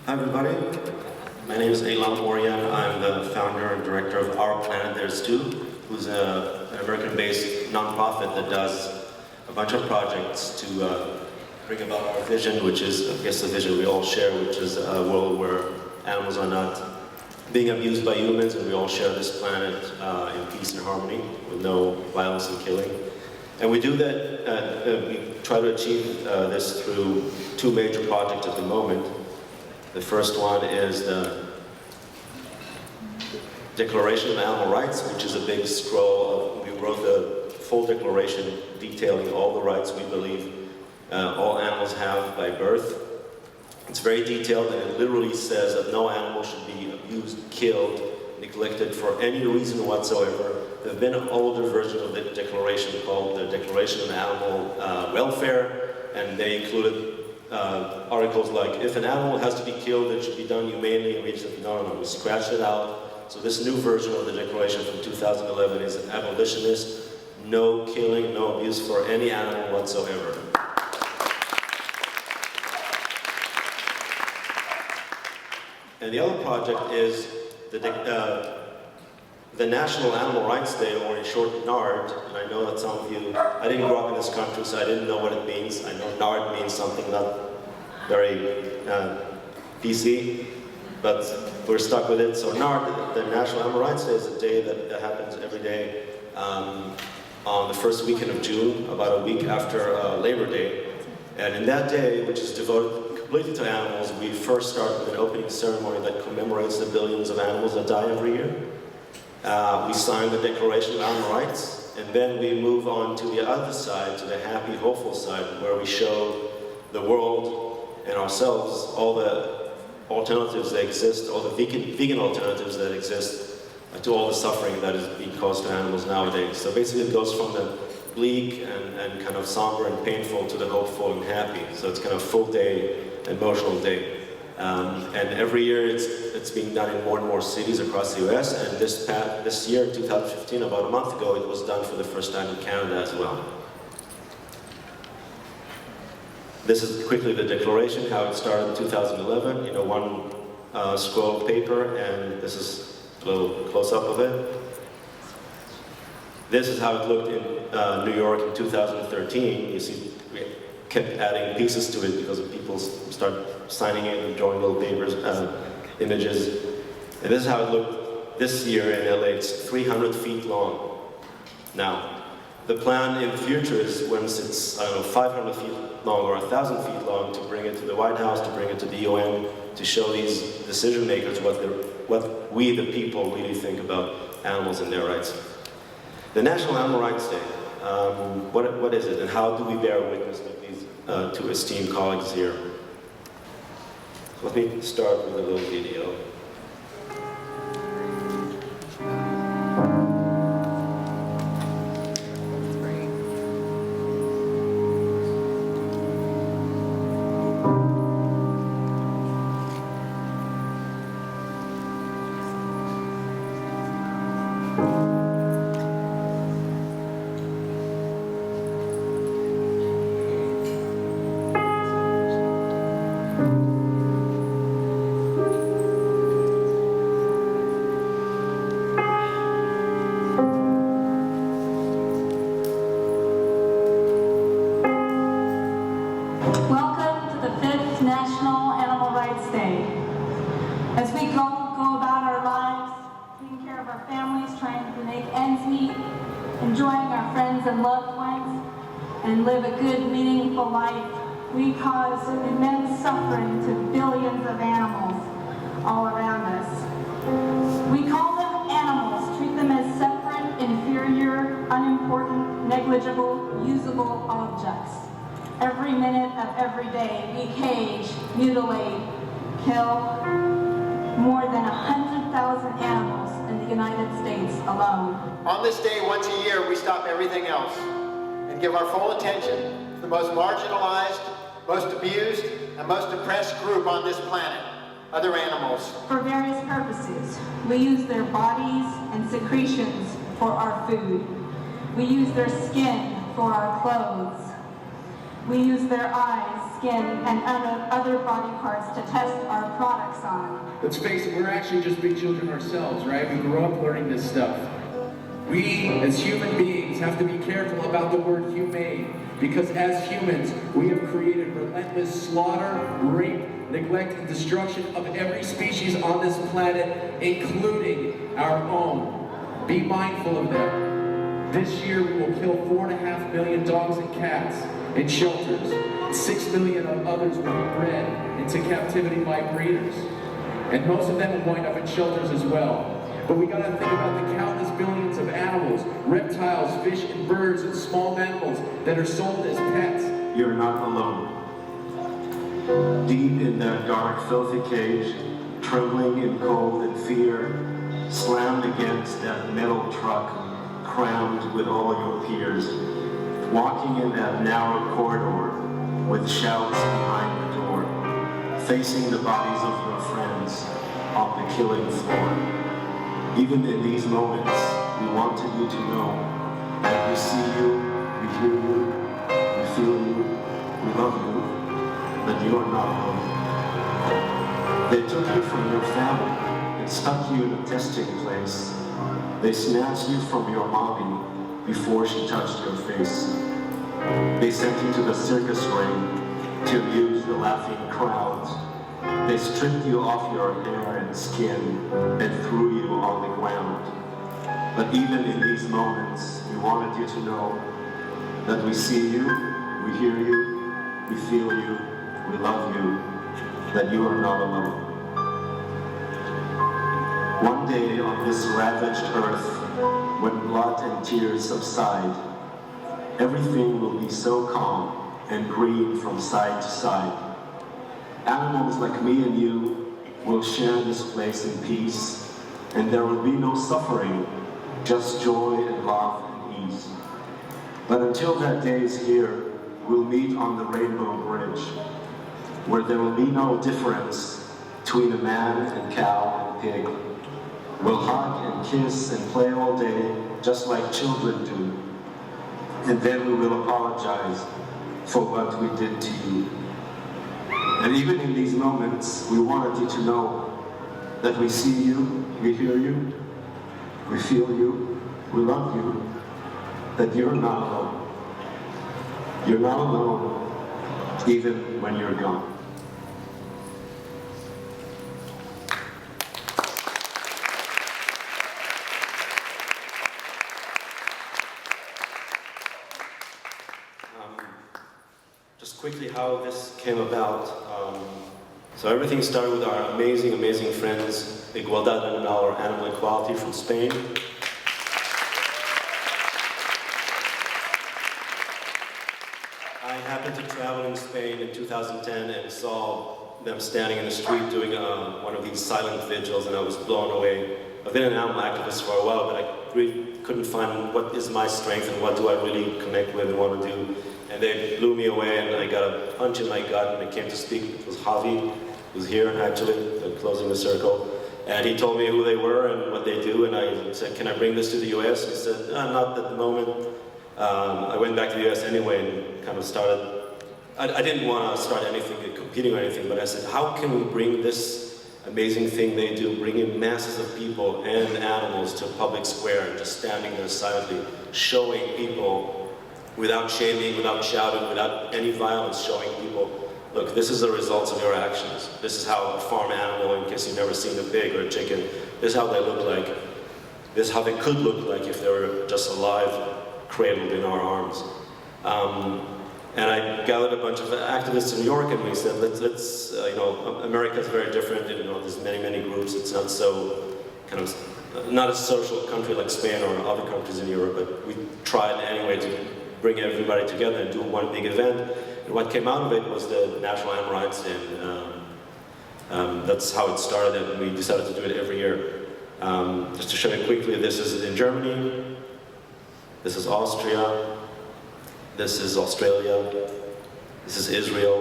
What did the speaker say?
Hi everybody, my name is Aylam Orian. I'm the founder and director of Our Planet There's Two, who's an American-based nonprofit that does a bunch of projects to bring about our vision, which is, I guess, the vision we all share, which is a world where animals are not being abused by humans and we all share this planet in peace and harmony with no violence and killing. And we do that, we try to achieve this through two major projects at the moment. The first one is the Declaration of Animal Rights, which is a big scroll. We wrote the full declaration detailing all the rights we believe all animals have by birth. It's very detailed, and it literally says that no animal should be abused, killed, neglected for any reason whatsoever. There's been an older version of the declaration called the Declaration of Animal Welfare, and they included articles like, if an animal has to be killed, it should be done humanely, and we said, no, we scratched it out. So this new version of the declaration from 2011 is an abolitionist, no killing, no abuse for any animal whatsoever. And the other project is the National Animal Rights Day, or in short, NARD. And I know that some of you, I didn't grow up in this country, so I didn't know what it means. I know NARD means something not very PC, but we're stuck with it. So NARD, the National Animal Rights Day, is a day that happens every day on the first weekend of June, about a week after Labor Day. And in that day, which is devoted completely to animals, we first start with an opening ceremony that commemorates the billions of animals that die every year. We sign the Declaration of Animal Rights, and then we move on to the other side, to the happy, hopeful side, where we show the world and ourselves all the alternatives that exist, all the vegan alternatives that exist to all the suffering that is being caused to animals nowadays. So basically it goes from the bleak and kind of somber and painful to the hopeful and happy. So it's kind of full day, emotional day. And every year it's being done in more and more cities across the US, and this year, 2015, about a month ago, it was done for the first time in Canada as well. This is quickly the declaration, how it started in 2011, one scroll of paper, and this is a little close-up of it. This is how it looked in New York in 2013. You see, we kept adding pieces to it because people started signing it and drawing little papers, images. And this is how it looked this year in LA. It's 300 feet long. Now, the plan in the future is once it's, 500 feet long or 1,000 feet long, to bring it to the White House, to bring it to the UN, to show these decision makers what we, the people, really think about animals and their rights. The National Animal Rights Day, what is it, and how do we bear witness with these two esteemed colleagues here? Let me start with a little video. National Animal Rights Day. As we go about our lives, taking care of our families, trying to make ends meet, enjoying our friends and loved ones, and live a good, meaningful life, we cause immense suffering to billions of animals all around us. We call them animals, treat them as separate, inferior, unimportant, negligible, usable objects. Every minute of every day, we cage, mutilate, kill more than 100,000 animals in the United States alone. On this day, once a year, we stop everything else and give our full attention to the most marginalized, most abused, and most oppressed group on this planet, other animals. For various purposes, we use their bodies and secretions for our food. We use their skin for our clothes. We use their eyes, skin, and other body parts to test our products on. Let's face it, we're actually just big children ourselves, right? We grew up learning this stuff. We, as human beings, have to be careful about the word humane, because as humans, we have created relentless slaughter, rape, neglect, and destruction of every species on this planet, including our own. Be mindful of them. This year, we will kill 4.5 million dogs and cats in shelters. 6 million of others will be bred into captivity by breeders. And most of them will wind up in shelters as well. But we gotta think about the countless billions of animals, reptiles, fish, and birds, and small mammals that are sold as pets. You're not alone. Deep in that dark, filthy cage, trembling in cold and fear, slammed against that metal truck, crammed with all your peers, walking in that narrow corridor with shouts behind the door, facing the bodies of your friends on the killing floor. Even in these moments, we wanted you to know that we see you, we hear you, we feel you, we love you, that you are not alone. They took you from your family and stuck you in a testing place. They snatched you from your mommy before she touched your face. They sent you to the circus ring to amuse the laughing crowds. They stripped you off your hair and skin and threw you on the ground. But even in these moments, we wanted you to know that we see you, we hear you, we feel you, we love you, that you are not alone. One day on this ravaged earth, when blood and tears subside, everything will be so calm and green from side to side. Animals like me and you will share this place in peace, and there will be no suffering, just joy and love and ease. But until that day is here, we'll meet on the Rainbow Bridge, where there will be no difference between a man and cow and pig. We'll hug and kiss and play all day, just like children do. And then we will apologize for what we did to you. And even in these moments, we wanted you to know that we see you, we hear you, we feel you, we love you, that you're not alone. You're not alone, even when you're gone. Just quickly how this came about. So everything started with our amazing, amazing friends, Igualdad Animal, or Animal Equality from Spain. I happened to travel in Spain in 2010 and saw them standing in the street doing one of these silent vigils, and I was blown away. I've been an animal activist for a while, but I really couldn't find what is my strength and what do I really connect with and want to do. And they blew me away, and I got a punch in my gut, and I came to speak. It was Javi, who's here actually, closing the circle. And he told me who they were and what they do, and I said, can I bring this to the US? He said, not at the moment. I went back to the US anyway and kind of started, I didn't want to start anything, competing or anything, but I said, how can we bring this amazing thing they do, bring in masses of people and animals to a public square, and just standing there silently, showing people, without shaming, without shouting, without any violence, showing people, look, this is the results of your actions. This is how a farm animal, in case you've never seen a pig or a chicken, this is how they look like. This is how they could look like if they were just alive, cradled in our arms. And I gathered a bunch of activists in New York, and we said, let's America's very different, there's many, many groups. It's not so kind of, not a social country like Spain or other countries in Europe, but we tried anyway to bring everybody together and do one big event. And what came out of it was the National Animal Rights Day. That's how it started, and we decided to do it every year. Just to show you quickly, this is in Germany, this is Austria, this is Australia, this is Israel,